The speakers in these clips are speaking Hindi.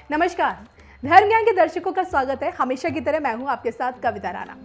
नमस्कार। धर्म ज्ञान के दर्शकों का स्वागत है। हमेशा की तरह मैं हूं आपके साथ कविता राणा।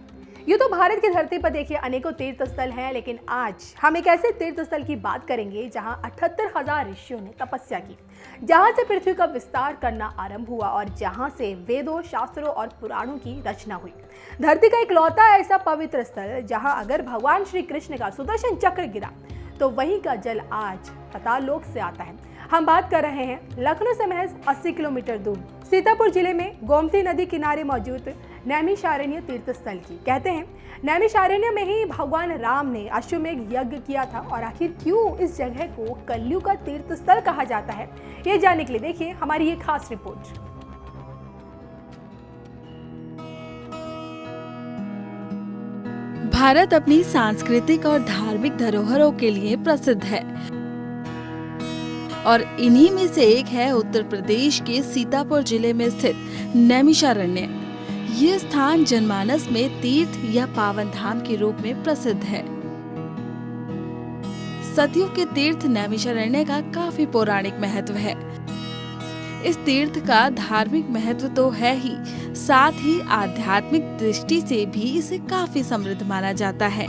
यूं तो भारत की धरती पर देखिए अनेकों तीर्थ स्थल हैं, लेकिन आज हम एक ऐसे तीर्थ स्थल की बात करेंगे जहां 78,000 ऋषियों ने तपस्या की, जहां से पृथ्वी का विस्तार करना आरंभ हुआ और जहां से वेदों, शास्त्रों और पुराणों की रचना हुई। धरती का इकलौता ऐसा पवित्र स्थल जहां अगर भगवान श्री कृष्ण का सुदर्शन चक्र गिरा तो वहीं का जल आज पाताल लोक से आता है। हम बात कर रहे हैं लखनऊ से महज 80 किलोमीटर दूर सीतापुर जिले में गोमती नदी किनारे मौजूद नैमिषारण्य तीर्थ स्थल की। कहते हैं नैमिषारण्य में ही भगवान राम ने अश्वमेध यज्ञ किया था। और आखिर क्यों इस जगह को कलयुग का तीर्थ स्थल कहा जाता है, ये जानने के लिए देखिए हमारी ये खास रिपोर्ट। भारत अपनी सांस्कृतिक और धार्मिक धरोहरों के लिए प्रसिद्ध है और इन्हीं में से एक है उत्तर प्रदेश के सीतापुर जिले में स्थित नैमिषारण्य। ये स्थान जनमानस में तीर्थ या पावन धाम के रूप में प्रसिद्ध है। सतयुग के तीर्थ नैमिषारण्य का काफी पौराणिक महत्व है। इस तीर्थ का धार्मिक महत्व तो है ही, साथ ही आध्यात्मिक दृष्टि से भी इसे काफी समृद्ध माना जाता है।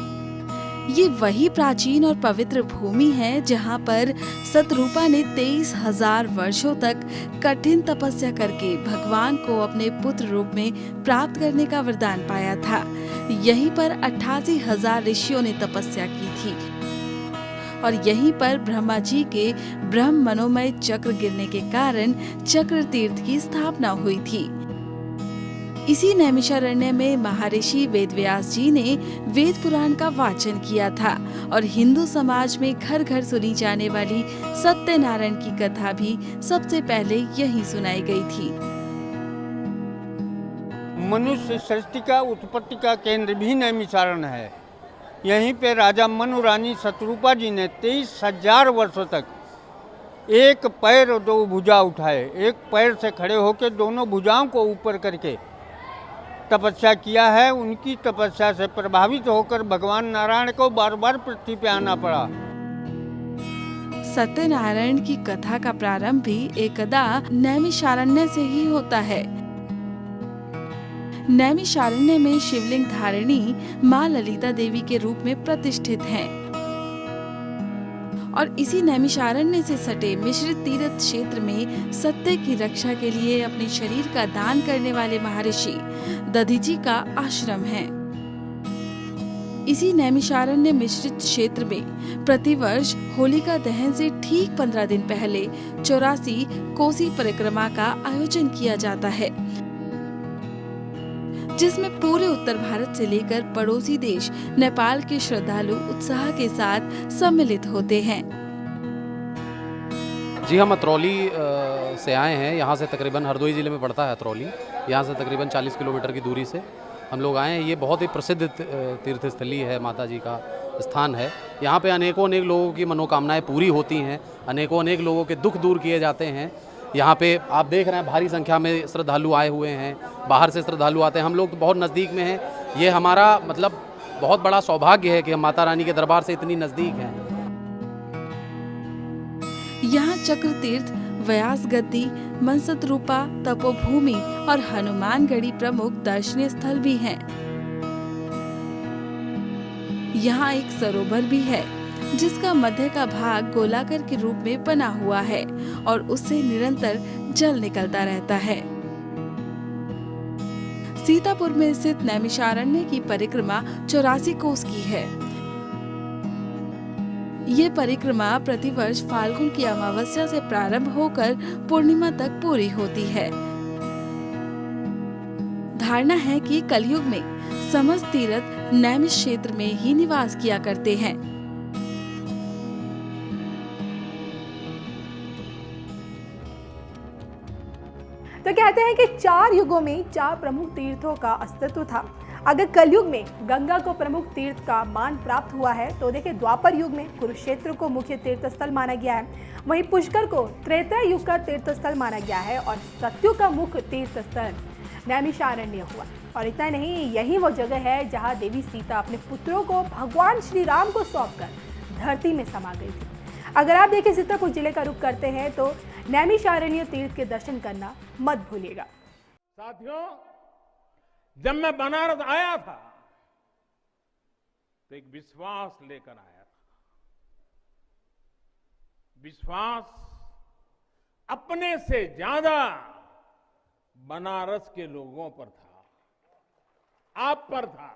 ये वही प्राचीन और पवित्र भूमि है जहाँ पर सतरूपा ने 23,000 वर्षों तक कठिन तपस्या करके भगवान को अपने पुत्र रूप में प्राप्त करने का वरदान पाया था। यहीं पर 88,000 ऋषियों ने तपस्या की थी और यहीं पर ब्रह्मा जी के ब्रह्म मनोमय चक्र गिरने के कारण चक्र तीर्थ की स्थापना हुई थी। इसी नैमिषारण्य में महर्षि वेदव्यास जी ने वेद पुराण का वाचन किया था और हिंदू समाज में घर घर सुनी जाने वाली सत्यनारायण की कथा भी सबसे पहले यहीं सुनाई गई थी। मनुष्य सृष्टि का उत्पत्ति का केंद्र भी नैमिषारण्य है। यहीं पे राजा मनु रानी सतरूपा जी ने 23,000 वर्षों तक एक पैर और दो भुजा उठाए, एक पैर से खड़े होकर दोनों भुजाओं को ऊपर करके तपस्या किया है। उनकी तपस्या से प्रभावित होकर भगवान नारायण को बार बार पृथ्वी पे आना पड़ा। सत्यनारायण की कथा का प्रारंभ भी एकदा नैमिषारण्य से ही होता है। नैमिषारण्य में शिवलिंग धारिणी माँ ललिता देवी के रूप में प्रतिष्ठित हैं और इसी नैमिषारण्य से सटे मिश्रित तीर्थ क्षेत्र में सत्य की रक्षा के लिए अपने शरीर का दान करने वाले महर्षि दधीची का आश्रम है। इसी नैमिषारण्य मिश्रित क्षेत्र में प्रतिवर्ष होलिका दहन से ठीक 15 दिन पहले 84 कोसी परिक्रमा का आयोजन किया जाता है, जिसमें पूरे उत्तर भारत से लेकर पड़ोसी देश नेपाल के श्रद्धालु उत्साह के साथ सम्मिलित होते हैं। जी हम अतरौली से आए हैं। यहाँ से तकरीबन हरदोई जिले में पड़ता है अतरौली। यहाँ से तकरीबन 40 किलोमीटर की दूरी से हम लोग आए हैं। ये बहुत ही प्रसिद्ध तीर्थस्थली है, माता जी का स्थान है। यहाँ पे अनेकों लोगों की मनोकामनाएं पूरी होती हैं, अनेकों लोगों के दुख दूर किए जाते हैं। यहाँ पे आप देख रहे हैं भारी संख्या में श्रद्धालु आए हुए हैं, बाहर से श्रद्धालु आते हैं। हम लोग तो बहुत नज़दीक में हैं। ये हमारा मतलब बहुत बड़ा सौभाग्य है कि हम माता रानी के दरबार से इतनी नज़दीक हैं। यहाँ चक्र तीर्थ, व्यास गद्दी, मनसत रूपा, तपोभूमि और हनुमानगढ़ी प्रमुख दर्शनीय स्थल भी हैं। यहाँ एक सरोवर भी है जिसका मध्य का भाग गोलाकार के रूप में बना हुआ है और उससे निरंतर जल निकलता रहता है। सीतापुर में स्थित नैमिषारण्य की परिक्रमा 84 कोस की है। ये परिक्रमा प्रतिवर्ष फाल्गुन की अमावस्या से प्रारंभ होकर पूर्णिमा तक पूरी होती है। धारणा है कि कलयुग में समस्त तीर्थ नैमिष क्षेत्र में ही निवास किया करते हैं। तो कहते हैं कि 4 युगों में 4 प्रमुख तीर्थों का अस्तित्व था। अगर कलयुग में गंगा को प्रमुख तीर्थ का मान प्राप्त हुआ है तो देखिए द्वापर युग में कुरुक्षेत्र को मुख्य तीर्थ स्थल माना गया है, वहीं पुष्कर को त्रेता युग का तीर्थ स्थल माना गया है और सतयुग का मुख्य तीर्थ स्थल नैमिषारण्य हुआ। और इतना नहीं, यही वो जगह है जहाँ देवी सीता अपने पुत्रों को भगवान श्री राम को सौंपकर धरती में समा गई थी। अगर आप देखिए सीतापुर जिले का रुख करते हैं तो नैमिषारण्य तीर्थ के दर्शन करना मत भूलिएगा। साथियों, जब मैं बनारस आया था तो एक विश्वास लेकर आया था। विश्वास अपने से ज्यादा बनारस के लोगों पर था, आप पर था।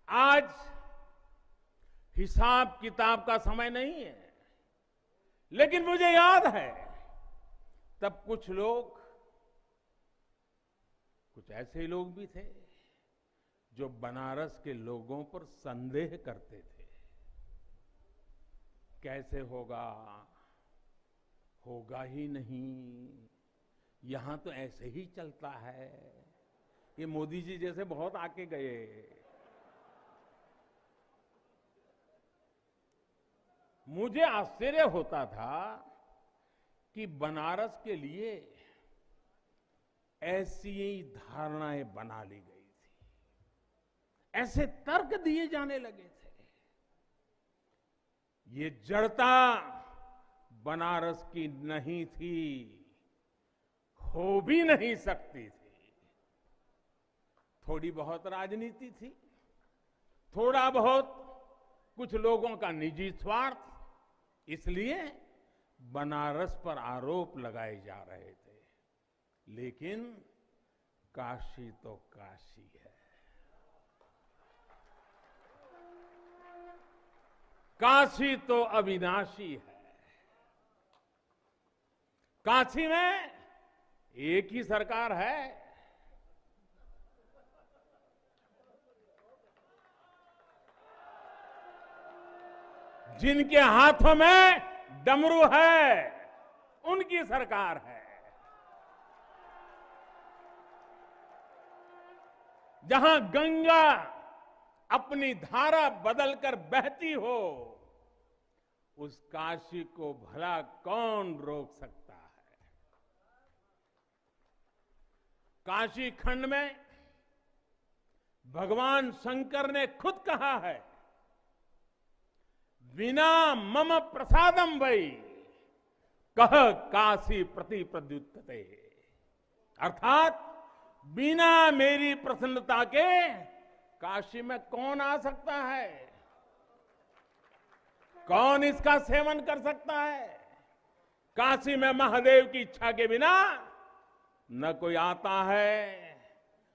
आज हिसाब किताब का समय नहीं है, लेकिन मुझे याद है तब कुछ ऐसे लोग भी थे जो बनारस के लोगों पर संदेह करते थे। कैसे होगा, होगा ही नहीं, यहां तो ऐसे ही चलता है। ये मोदी जी जैसे बहुत आके गए। मुझे आश्चर्य होता था कि बनारस के लिए ऐसी ही धारणाएं बना ली गई थी, ऐसे तर्क दिए जाने लगे थे। ये जड़ता बनारस की नहीं थी, हो भी नहीं सकती थी। थोड़ी बहुत राजनीति थी, थोड़ा बहुत कुछ लोगों का निजी स्वार्थ, इसलिए बनारस पर आरोप लगाए जा रहे थे। लेकिन काशी तो काशी है, काशी तो अविनाशी है। काशी में एक ही सरकार है। जिनके हाथों में डमरू है, उनकी सरकार है। जहां गंगा अपनी धारा बदलकर बहती हो, उस काशी को भला कौन रोक सकता है। काशी खंड में भगवान शंकर ने खुद कहा है, विना मम प्रसादम वै कह काशी प्रति प्रद्युत्ते। अर्थात बिना मेरी प्रसन्नता के काशी में कौन आ सकता है, कौन इसका सेवन कर सकता है। काशी में महादेव की इच्छा के बिना न कोई आता है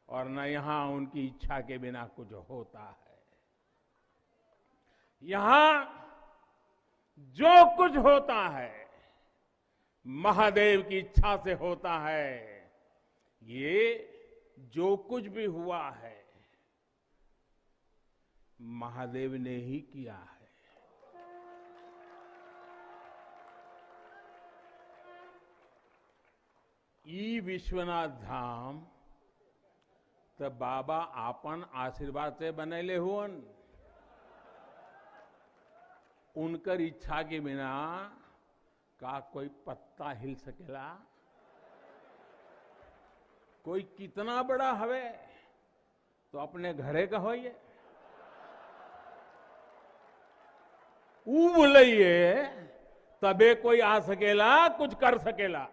और न यहां उनकी इच्छा के बिना कुछ होता है। यहां जो कुछ होता है महादेव की इच्छा से होता है। ये जो कुछ भी हुआ है महादेव ने ही किया है। ई विश्वनाथ धाम तो बाबा आपन आशीर्वाद से बनेले हुन। उनकर इच्छा के बिना का कोई पत्ता हिल सकेला। कोई कितना बड़ा हवे तो अपने घरे का होइए, ऊ बोलिए तबे कोई आ सकेला, कुछ कर सकेला।